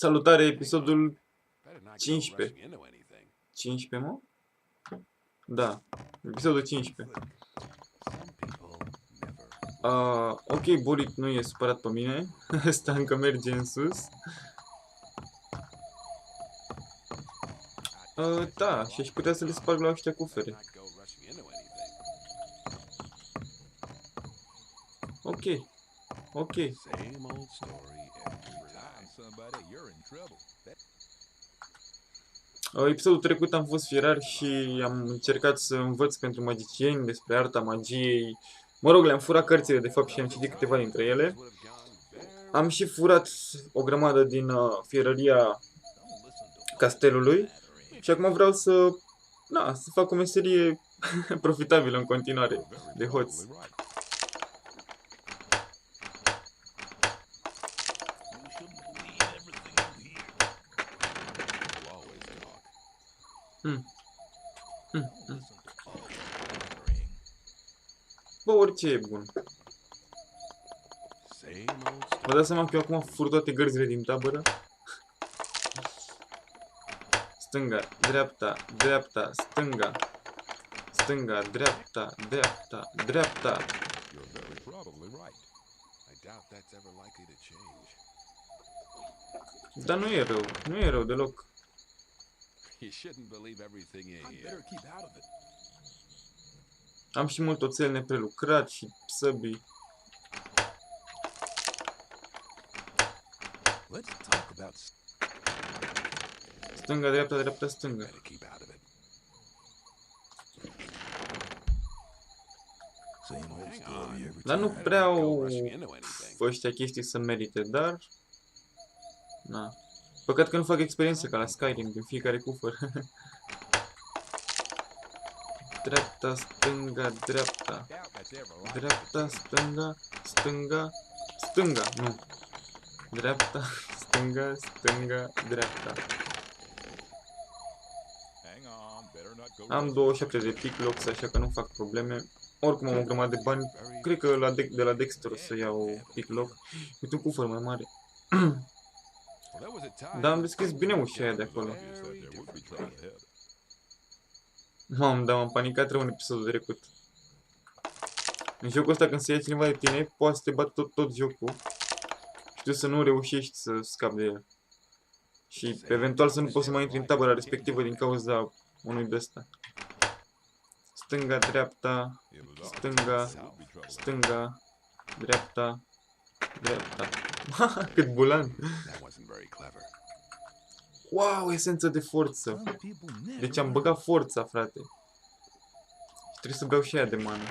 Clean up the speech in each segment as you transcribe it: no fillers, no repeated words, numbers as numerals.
Salutare, episodul 15. 15, mă? Da, episodul 15. Ok, Bolit nu e supărat pe mine. Ăsta încă merge în sus. Da, și aș putea să le sparg la ăștia cufere. Ok, ok. Episodul trecut am fost fierar și am încercat să învăț pentru magicieni despre arta magiei. Mă rog, le-am furat cărțile de fapt și am citit câteva dintre ele. Am și furat o grămadă din fierăria castelului și acum vreau să fac o meserie profitabilă în continuare de hoț. Bă, orice e bun. Vă dați seama că eu acum fur toate gărzile din tabără? Stânga, dreapta, dreapta, stânga. Stânga, dreapta, dreapta, dreapta. Dar nu e rău, nu e rău deloc. Am și mult oțel neprelucrat și săbii. Stânga, dreapta, dreapta, stânga. Dar nu prea au ăștia chestii să merite, dar... Na. Păcat că nu fac experiență ca la Skyrim din fiecare cufăr. Dreapta, stânga, dreapta. Dreapta, stânga, stânga, stânga. Nu. Dreapta, stânga, stânga, dreapta. Am 27 de picklocks, așa că nu fac probleme. Oricum am o grămadă de bani. Cred că de la Dexter o să iau picklock. Uite un cufăr mai mare. Dar am deschis bine ușa aia de acolo. Mamă, dar m-am panicat rău în episodul trecut. În jocul ăsta când se ia cineva de tine, poate să te bată tot jocul. Și tu să nu reușești să scapi de el. Și eventual să nu poți să mai intri în tabăra respectivă din cauza unui de ăsta. Stânga, dreapta, stânga, stânga, dreapta, dreapta. Cât bulan! Wow, esență de forță! Deci am băgat forța, frate. Și trebuie să beau și aia de mană.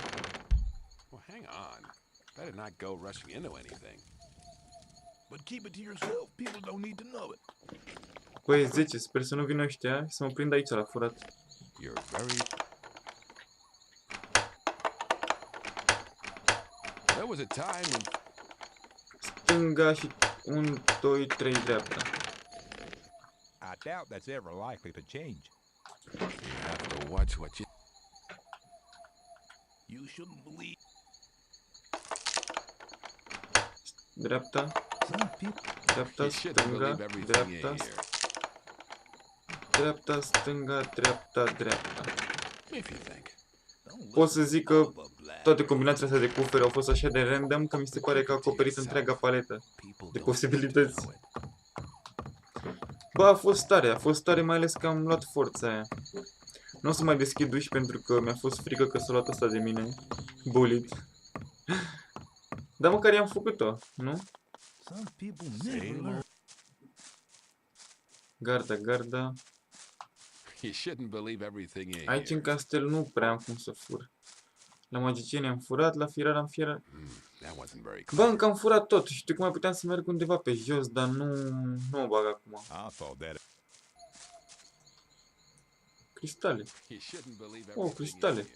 Păi, 10, sper să nu vină ăștia și să mă prind aici la furat. Stânga și 1, 2, 3 dreapta. I doubt that's ever likely to change. You have to watch what You shouldn't believe. Dreapta, dreapta, stânga, dreapta, dreapta, stânga, dreapta, dreapta. Pot să zic că toate combinațiile astea de cufere au fost așa de random că mi se pare că a acoperit întreaga paletă de posibilități. Bă, a fost tare mai ales că am luat forța aia. Nu o să mai deschid uși pentru că mi-a fost frică că s-a luat asta de mine. Bullet. Dar măcar i-am făcut-o, nu? Garda, garda. Aici în castel nu prea am cum să fur. La magicieni am furat, la fierar am fierat. Bă, încă am furat tot. Știu cum mai puteam să merg undeva pe jos, dar nu o bag acum. Cristale. Oh, cristale.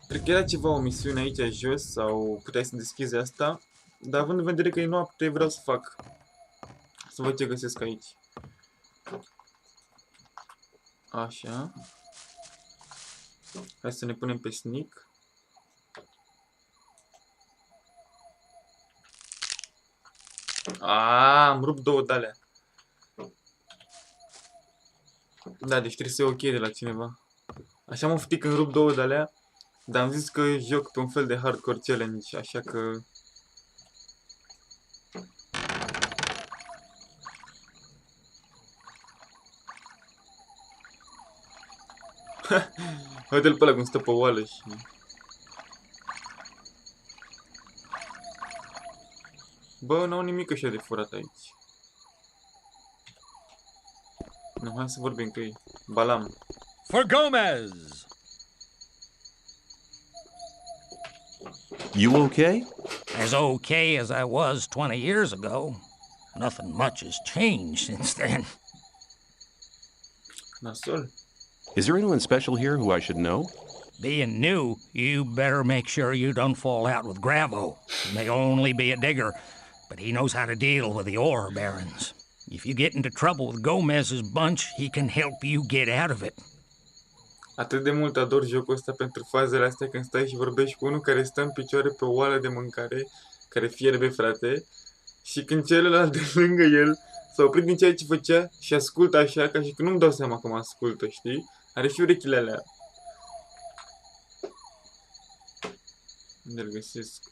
Cred că era ceva o misiune aici jos sau puteai să deschizi asta. Dar având în vedere că e noapte, vreau să fac. Să văd ce găsesc aici. Așa. Hai să ne punem pe sneak. Am rupt două de alea. Da, deci trebuie să iau ok de la cineva. Așa m-am fătit când rup două de alea, dar am zis că joc pe un fel de hardcore challenge, așa că... Uite-l pe ăla cum stă pe oală și... Bă, n-au nimic așa de furat aici. Nu, hai să vorbim cu ei. Balam. For Gomez! You okay? As okay as I was 20 years ago. Nothing much has changed since then. Nasol. Is there anyone special here who I should know? Being new, you better make sure you don't fall out with Gravo. He may only be a digger, but he knows how to deal with the ore barons. If you get into trouble with Gomez's bunch, he can help you get out of it. Atât de mult ador jocul ăsta pentru fazele astea când stai și vorbești cu unul care stă în picioare pe o oală de mâncare, care fierbe, frate, și când celălalt de lângă el s-a oprit din ceea ce făcea și ascultă așa, ca și că nu-mi dau seama că mă ascultă, știi? Are și urechile alea. Unde-l găsesc?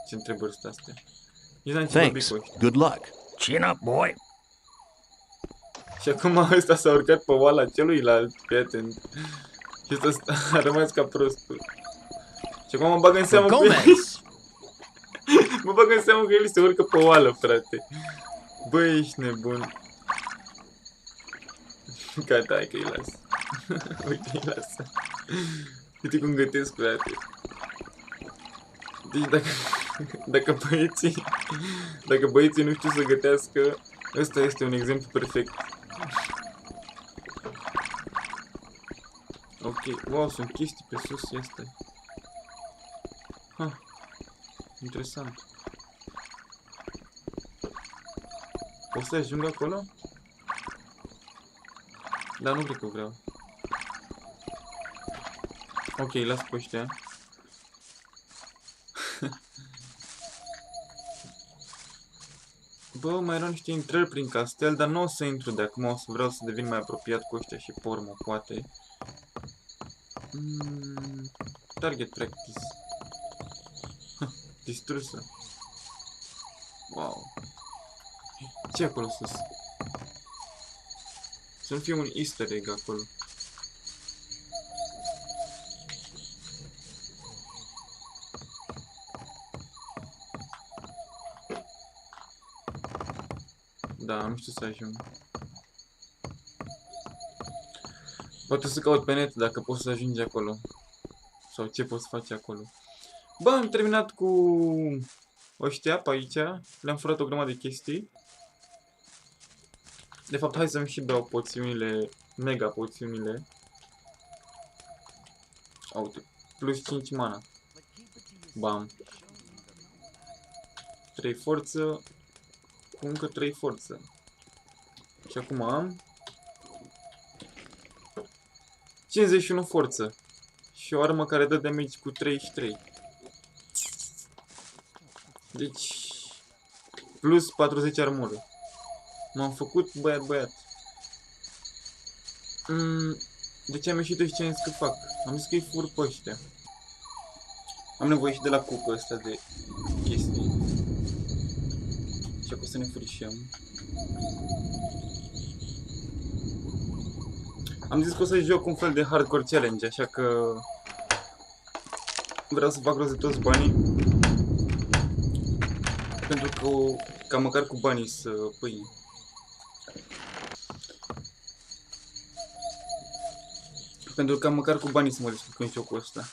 Ce întrebări sunt astea? Nici n-am ce vorbi Thanks. cu ăștia. Good luck. Chin up, boy. Și acum ăsta s-a urcat pe oala celuilalt, fii atent. Și ăsta a rămas ca prostul. Și acum mă bag în seamă că el... Gomez! Mă bag în seamă că el se urcă pe oală, frate. Bă, ești nebun. Gata, hai că-i las. Uite, îi lasă. Uite cum gătesc, frate. Deci dacă băieții nu știu să gătească, ăsta este un exemplu perfect. Ok, wow, sunt chestii pe sus, este. Interesant. O să ajung acolo? Dar nu cred că vreau. Ok, las pe ăștia. Bă, mai erau niște intrări prin castel, dar nu o să intru de acum, o să vreau să devin mai apropiat cu ăștia și pe urmă, poate. Target practice. Distrusă. Wow. Ce e acolo sus? Să nu fie un easter egg acolo. Da, nu știu să ajung. Poate să caut pe net dacă poți să ajungi acolo. Sau ce poți face acolo. Bă, am terminat cu ăștia pe aici. Le-am furat o grămadă de chestii. De fapt, hai să-mi și dau poțiunile, mega poțiunile. Uite, plus 5 mana. Bam. 3 forță. Cu încă 3 forță. Și acum am 51 forță. Și o armă care dă damage cu 33. Deci plus 40 armură. M-am făcut băiat. De ce am ieșit și ce am zis că fac? Am zis că-i fur pe ăștia. Am nevoie și de la cucă ăsta de chestii. Și acum să ne furișăm. Am zis că o să joc un fel de hardcore challenge, așa că vreau să fac rost de toți banii. Pentru că ca măcar cu banii să păi. Pentru că măcar cu banii să mă descurc în jocul ăsta.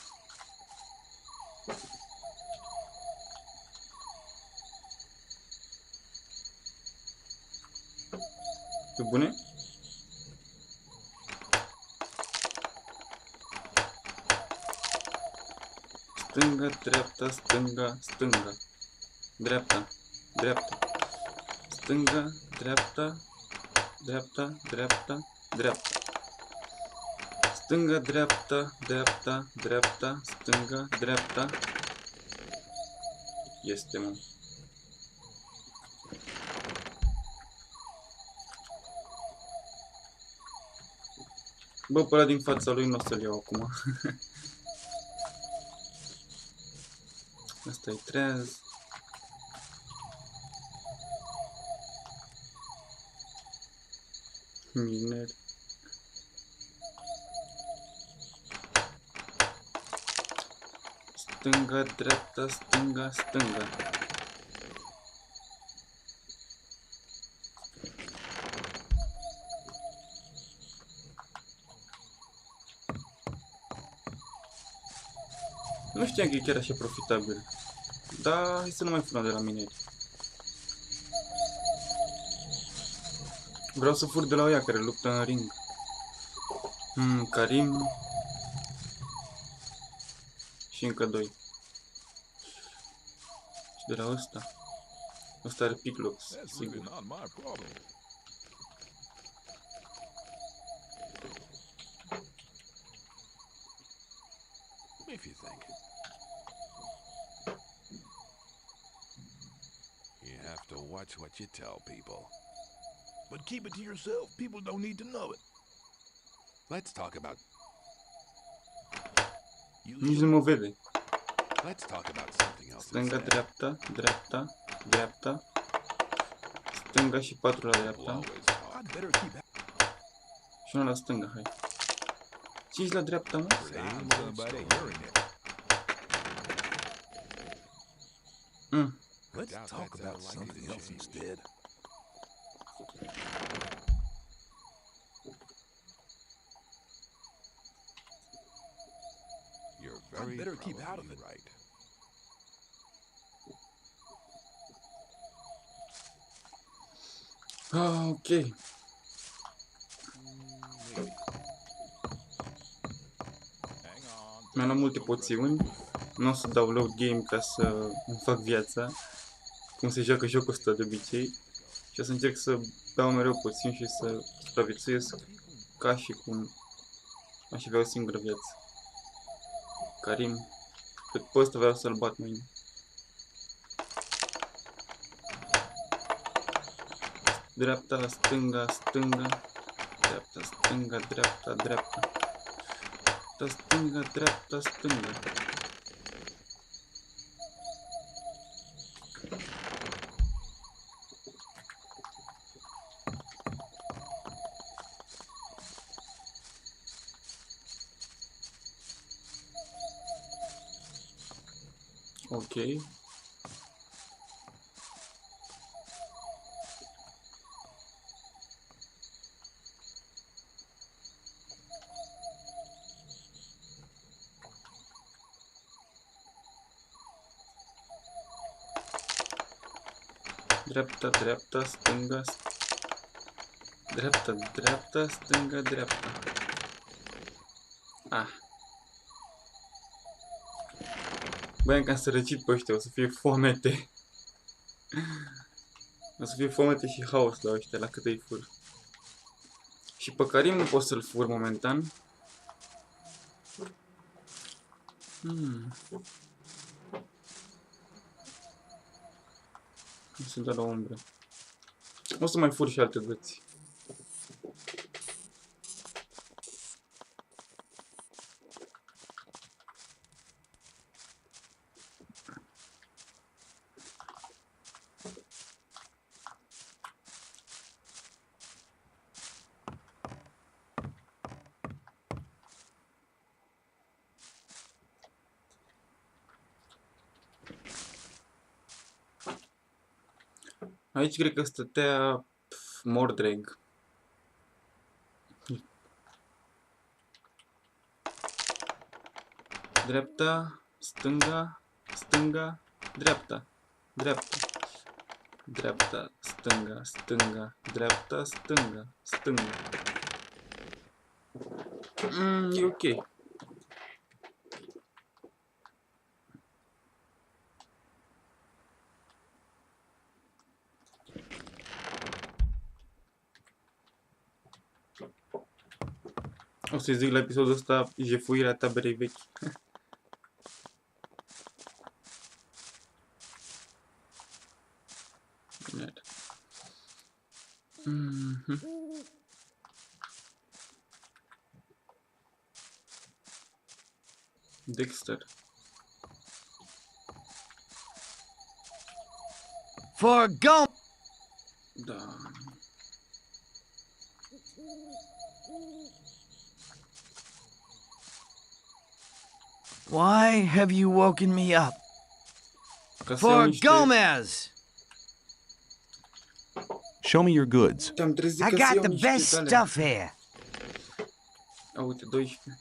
Pe bune? Stânga, dreapta, stânga, stânga. Dreapta, dreapta. Stânga, dreapta, dreapta, dreapta, dreapta. Stânga, dreapta, dreapta, dreapta, stânga, dreapta. Este, mă. Bă, pe ăla din fața lui nu o să-l iau acum. Asta e treaz. Miner. Stânga, dreapta, stânga, stânga. Nu știam că e chiar așa profitabil. Da, hai să nu mai furăm de la mineri. Vreau să fur de la ăia care luptă în ring. Karim. Și încă doi. Și de la ăsta. Ăsta are piclox, That's really sigur. not my problem. If you think. You have to watch what you tell people. But keep it to yourself. People don't need to know it. Let's talk about. Nici nu mă vede. Let's talk about something else. Stânga, instead. dreapta, dreapta, dreapta. Stânga și 4 la We'll dreapta. always talk. I'd better keep Și 1 la stânga, hai. 5 la dreapta, mă? Same somebody hearing it. Let's Doubt talk that's about ever likely something to else change. instead. You're very better keep out of probably it. right. Ah, ok. Maybe. Hang on. Mi-am luat multe poțiuni. Nu o să dau load game ca să îmi fac viața. Cum se joacă jocul ăsta de obicei. Și o să încerc să beau mereu poțiuni și să supraviețuiesc ca și cum aș avea o singură viață. Karim. Pe ăsta vreau să-l bat mâine. Dreapta, stânga, stânga. Dreapta, stânga, dreapta, dreapta. Dreapta, stânga, dreapta, stânga. Ok. Dreapta, dreapta, stânga, dreapta, dreapta, stânga, dreapta. Ah. Băi, am cam sărăcit pe ăștia, o să fie foamete. O să fie foamete și haos la ăștia, la cât îi fur. Și pe Karim nu pot să-l fur momentan. O să dau la umbră. O să mai fur și alte dăți. Aici cred că stătea Mordred. Dreapta, stânga, stânga, dreapta, dreapta. Dreapta, stânga, stânga, dreapta, stânga, stânga. E ok. O să-i zic la episodul ăsta jefuirea taberei vechi. Dexter. For go. Da. Why have you woken me up? Ca să iau For niște... Gomez! Show me your goods. Te-am trezit I ca să got iau the niște best de-alea. stuff here. A, uite, 12.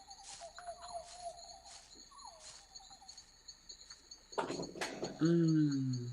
Mm.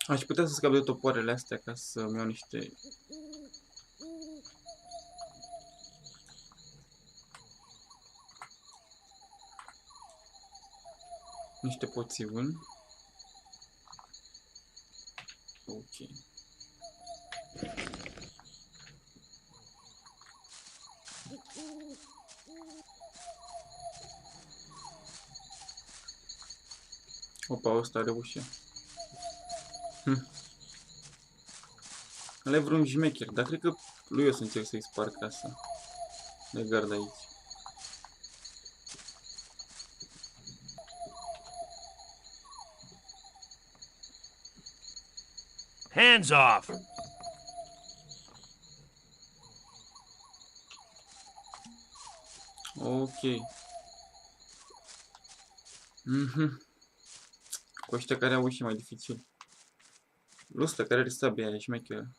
Aș putea să scap de topoarele astea ca să-mi iau niște poțiuni. Ok. Opa, ăsta are ușă. Ăla e vreun jmecher, dar cred că lui o să încerc să-i sparg casa. De gard aici. Hands off! Ok. Cu ăștia care au uși mai dificil. Ăsta care are sabia aia, șmecheră.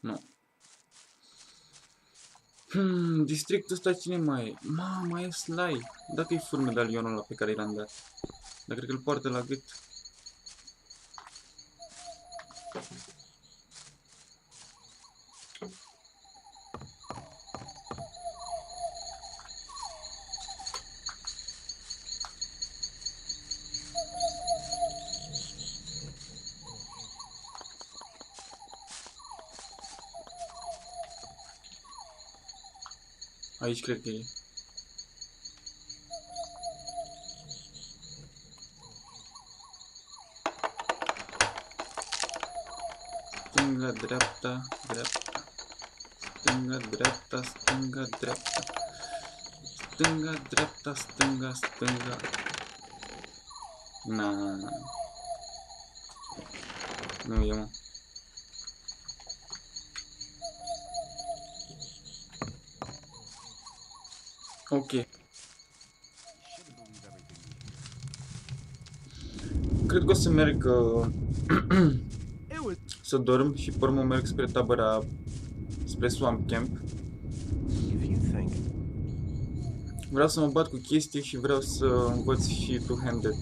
Nu. Districtul ăsta cine mai e? Mai e Sly. Dacă-i fur medalionul ăla pe care l-am dat. Dar cred că îl poartă la gât. Aici cred că e. Stânga, dreapta, dreapta. Stânga, dreapta, stânga, dreapta. Stânga, dreapta, stânga, stânga. Na. Nu e, mă. Ok. Cred că o să merg să dorm și pe urmă merg spre tabăra, spre Swamp Camp. Vreau să mă bat cu chestii și vreau să învăț și two-handed.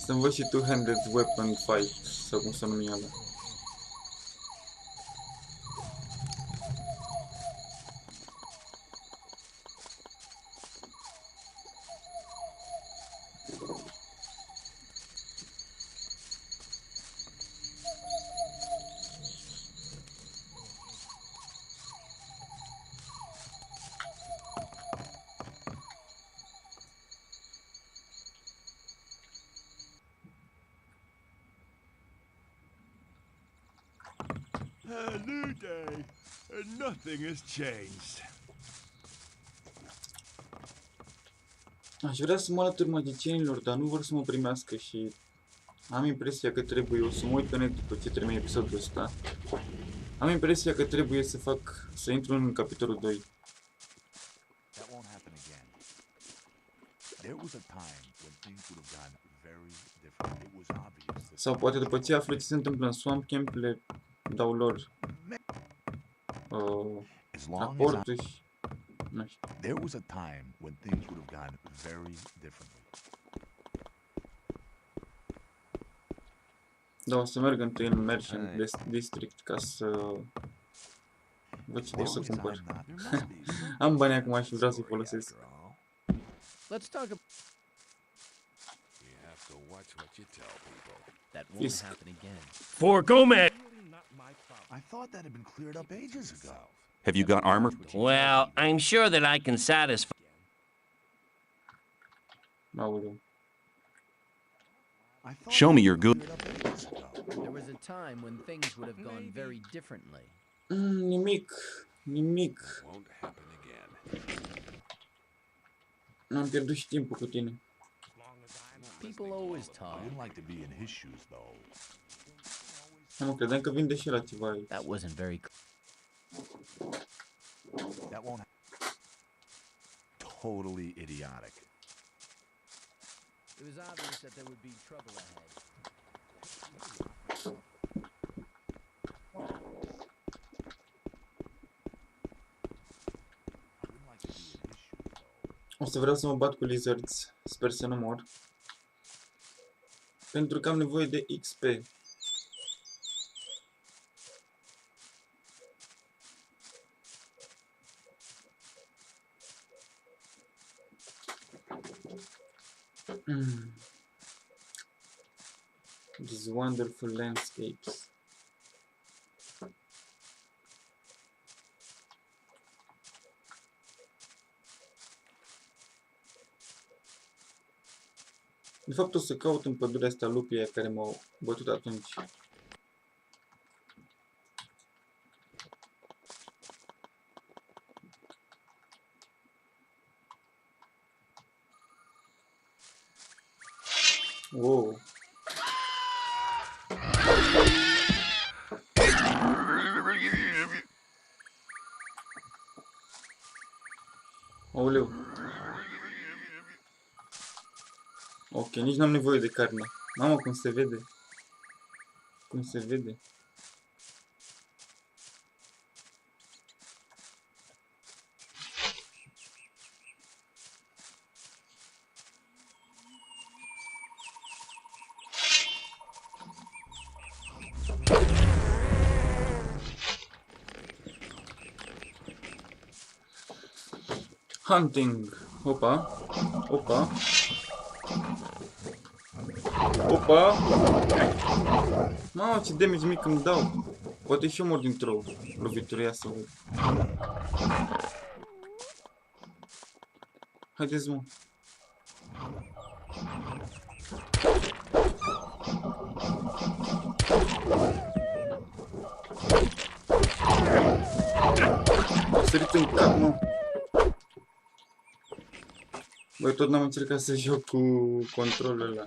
Să învăț și two-handed weapon fight, sau cum să numi ala. A new day, and nothing has changed. Aș vrea să mă alătur magicienilor, dar nu vor să mă primească și am impresia că trebuie, o să mă uit pe net după ce termin episodul ăsta. Am impresia că trebuie să intru în capitolul 2. That won't happen again. There was a time when things would have gone very different. It was obvious that Sau poate după ce aflu ce se întâmplă în Swamp Camp, le dau lor as long as aportul și Nu știu. There was a time when things would have gone very differently. Da, o să merg întâi în Merchant District ca să văd ce pot să Long as cumpăr. I'm not- there must be some Am bani acum și vreau să-i story folosesc. after all. Let's talk about You have to watch what you tell people. that won't Fisk. happen again. For Gomez! I thought that had been cleared up ages ago. Have you got armor? Well, I'm sure that I can satisfy. Aoleu. I thought Show me that your had good. been cleared up ages ago. There was a time when things would have gone very differently. Nimic. Nimic. Won't happen again. N-am pierdut și timpul cu tine. People always I talk. wouldn't like to be in his shoes, though. Nu, credeam că vinde și la ceva aici. That wasn't very That won't. Totally idiotic. It was obvious that there would be trouble ahead. I wouldn't like to be in his shoes, though. O să vreau să mă bat cu lizards. Sper să nu mor. Pentru că am nevoie de XP. These wonderful landscapes. De fapt o să caut în pădurea asta lupii aia care m-au bătut atunci. Wow. Aoleu. Ok, nici n-am nevoie de carne. Mamă, cum se vede. Cum se vede. Hunting. Opa. Opa. Opa! Mamă, ce damage mic îmi dau. Poate și eu mor dintr-o lovitură, ia să văd. Haideți, mă. Am sărit în cap, mă. Băi, tot n-am încercat să joc cu controlul ăla.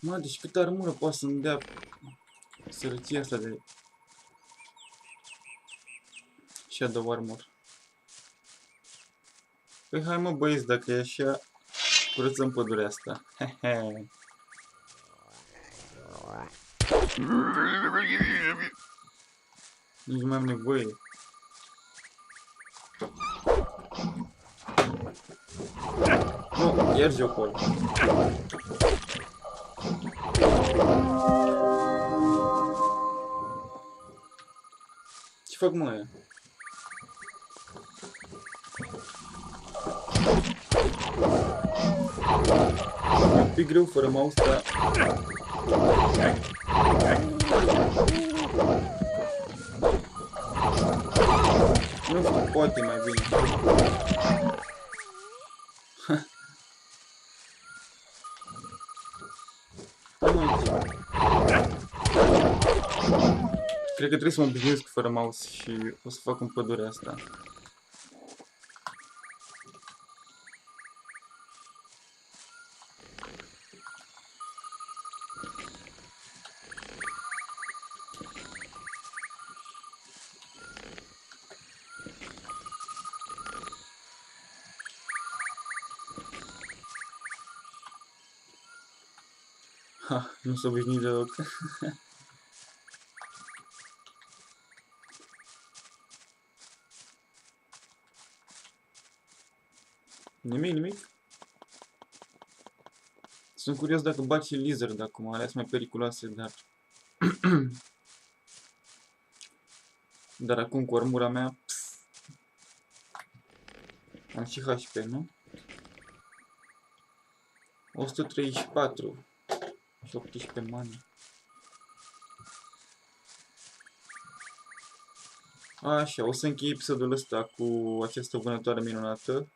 Mă, deci câtă armură poate să-mi dea sărăcia asta de Shadow Armor. Păi hai mă băieți, dacă e așa, curățăm pădurea asta. Hehe. Nici nu mai am nevoie. Nu, iar jocul ăla. Ce fac, mă, aia? E un pic greu fără mouse, dar... Nu știu, poate mai bine. Cred că trebuie să mă obișnuiesc fără mouse și o să fac în pădurea asta. Ha, nu s-a obișnuit deloc. Nimic. Sunt curios dacă bat și lizard acum, alea sunt mai periculoase, dar... Dar acum cu armura mea... Am și HP, nu? 134 și 18 mani. Așa, o să închei episodul ăsta cu această vânătoare minunată.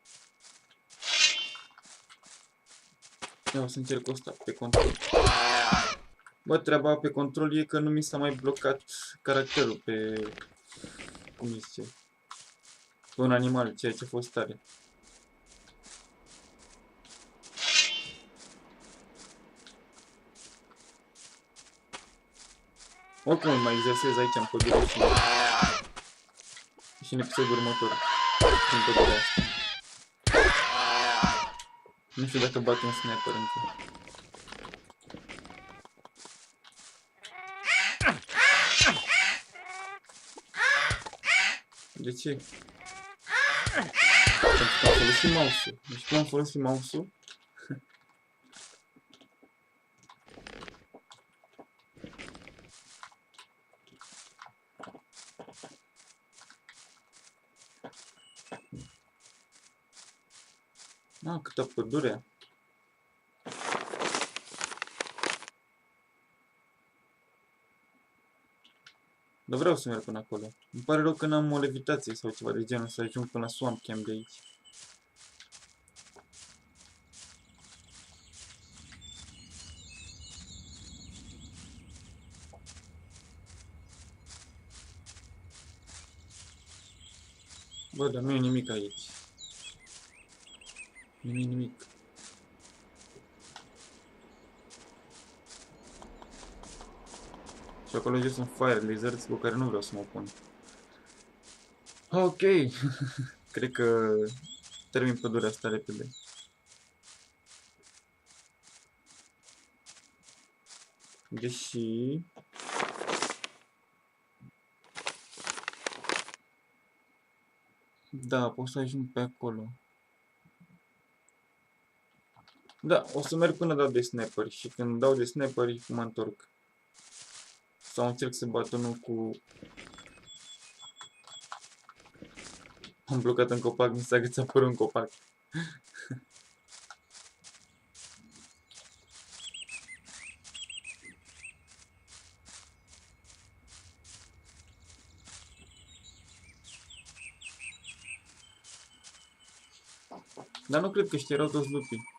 Ia, o să încerc ăsta pe control. Bă, treaba pe control e că nu mi s-a mai blocat caracterul pe... Cum zice? Pe un animal, ceea ce a fost tare. Oricum îl mai exersez aici în pădure și în episodul următor. În pădurea asta. Nu știu dacă bat un sniper încă. De ce? Pentru că am folosit mouse-ul. Deci cum am folosit mouse-ul? Ah, câtă pădure. Dar vreau să merg până acolo. Îmi pare rău că n-am o levitație sau ceva de genul să ajung până la Swamp Camp de aici. Bă, dar nu e nimic aici. Nimic. Și acolo jos sunt fire lizards cu care nu vreau să mă pun. Ok. Cred că termin pădurea asta repede. Deși... Da, pot să ajung pe acolo. Da, o să merg până dau de sniperi și când dau de sniperi mă întorc. Sau încerc să bat unul cu... Am blocat în copac, mi s-a agățat părul în copac. Dar nu cred că ăștia erau toți lupii.